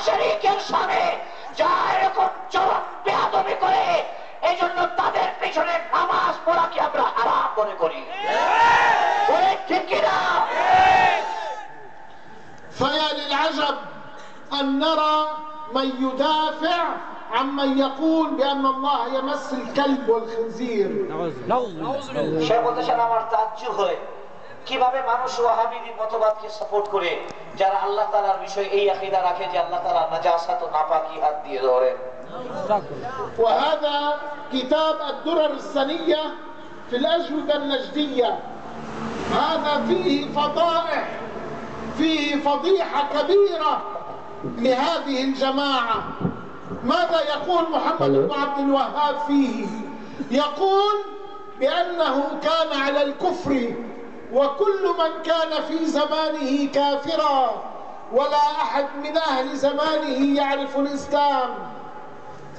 শরীকের সামনে যারা এরকম চরম বেয়াদবি করে, এই জন্য তাদের পিছনে নামাজ পড়াকে আমরা হারাম মনে করি। ঠিক কিনা? فيا للعجب أن نرى من يدافع عمن يقول بأن الله يمس الكلب والخنزير. সে বলতেছেন আমার তাজ্জুব হয় কিভাবে মানুষ ওয়াহাবিদের মতবাদকে সাপোর্ট করে, যারা আল্লাহ তাআলার বিষয়ে এই আকীদা রাখে যে আল্লাহ তাআলা নাজাসাত ও নাপাকি হাত দিয়ে ধরেন। وهذا كتاب الدرر السنية في الأجوبة النجدية، هذا فيه فضائح، فيه فضيحة كبيرة لهذه الجماعة. ماذا يقول محمد بن عبد الوهاب فيه؟ يقول بأنه كان على الكفر وكل من كان في زمانه كافرا ولا أحد من أهل زمانه يعرف الإسلام،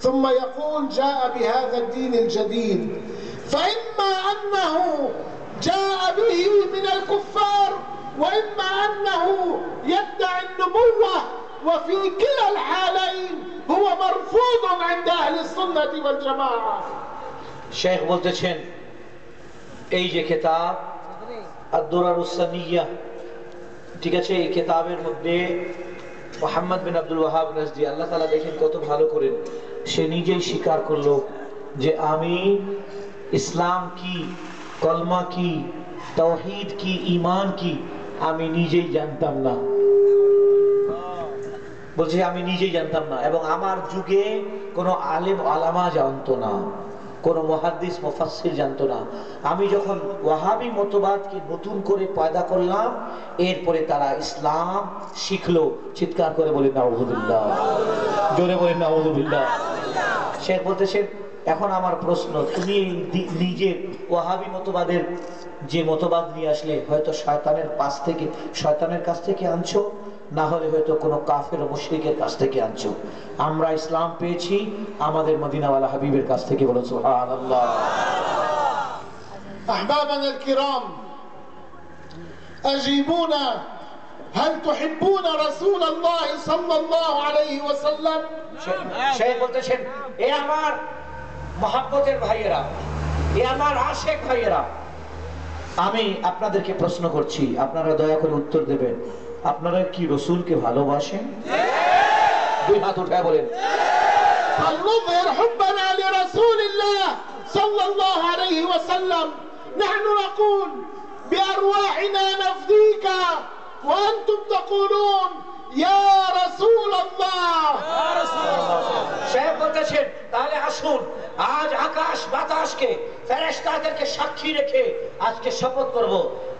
ثم يقول جاء بهذا الدين الجديد، فإما أنه جاء به من الكفار وإما أنه يدعي النبوة، وفي كلا الحالين هو مرفوض عند أهل السنة والجماعة. শেখ বলতেছেন এই যে কিতাব আদ-দুরারুস সানিয়া, ঠিক আছে, এই কিতাবের মধ্যে মুহাম্মদ বিন আব্দুল ওয়াহাব নাজদি, আল্লাহ তাআলা দেখেন কত ভালো করেন, সে নিজেই স্বীকার করলো যে আমি ইসলাম কি, কলমা কি, তাওহীদ কি, ঈমান কি আমি নিজেই জানতাম না। বলছে আমি নিজেই জানতাম না, এবং আমার যুগে কোনো আলেম আলামা জানতো না, কোনো মুহাদ্দিস মুফাসসির জানতো না। আমি যখন ওয়াহাবি মতবাদকে নতুন করে পয়দা করলাম, এরপরে তারা ইসলাম শিখলো। চিৎকার করে বলেন নাউযুবিল্লাহ, জোরে বলেন নাউযুবিল্লাহ। শেখ বলতেছেন এখন আমার প্রশ্ন, তুমি নিজে ওয়াহাবি মতবাদের যে মতবাদ নিয়ে আসলে হয়তো শয়তানের কাছ থেকে আনছো, না হলে হয়তো কোনো কাফের ও মুশরিকের কাছ থেকে আনছো। আমরা ইসলাম পেয়েছি আমাদের মদিনাওয়ালা হাবিবের কাছ থেকে। বলুন সুবহানাল্লাহ। أحبابنا الكرام، أجيبونا، هل تحبون رسول الله صلى الله عليه وسلم؟ শেখ বলতেছেন এ আমার মহব্বতের ভাইয়েরা, এ আমার আশেক ভাইয়েরা, আমি আপনাদেরকে প্রশ্ন করছি, আপনারা দয়া করে উত্তর দেবেন। আপনারা কি রাসূলকে ভালোবাসেন? দুই হাত উঠায় বলেন। فلنظهر حبنا لرسول الله صلى الله عليه وسلم. نحن نقول بأرواحنا نفديك وأنتم تقولون يا رسول الله. শেখ বলতেছেন তাহলে আসুন আজ আকাশ বাতাসকে ফেরেশতাদেরকে সাক্ষী রেখে আজকে শপথ করব।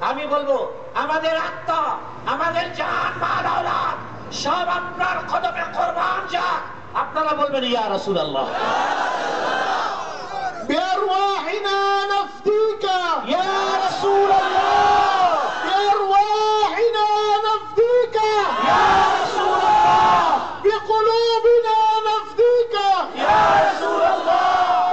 আমি বলবো আমাদের আত্মা, আমাদের জান, মাল, আওলাদ সব আপনার কদমে কুরবান যাক। আপনারা বলবেন ইয়া রাসূলুল্লাহ। بأرواحنا نفديك ইয়া রাসূলুল্লাহ, بأرواحنا نفديك ইয়া রাসূলুল্লাহ, بقلوبنا نفديك ইয়া রাসূলুল্লাহ,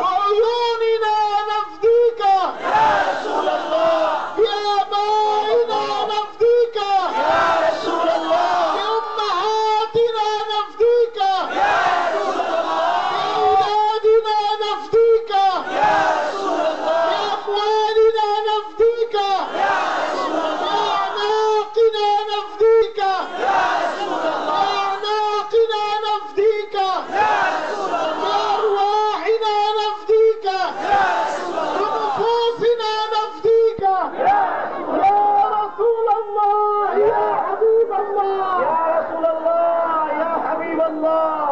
وعيوننا نفديك ইয়া রাসূলুল্লাহ, بآبائنا نفديك ইয়া রাসূলুল্লাহ, بأمهاتنا نفديك ইয়া রাসূলুল্লাহ, بأولادنا نفديك ইয়া রাসূলুল্লাহ, بأموالنا نفديك ইয়া রাসূলুল্লাহ, بأعناقنا نفديك ইয়া রাসূলুল্লাহ, بأعناقنا نفديك ইয়া রাসূলুল্লাহ, بأرواحنا نفديك ইয়া রাসূলুল্লাহ, بنفوسنا نفديك يا رسول الله يا حبيب الله ইয়া রাসূলুল্লাহ, ইয়া হাবিবাল্লাহ।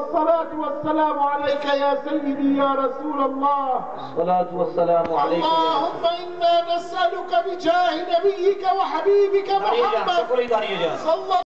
الصلاة والسلام عليك يا سيدي يا رسول الله. الصلاة والسلام عليك. اللهم إنا نسألك بجاه نبيك وحبيبك محمد সকলেই দাঁড়িয়ে যান। صلى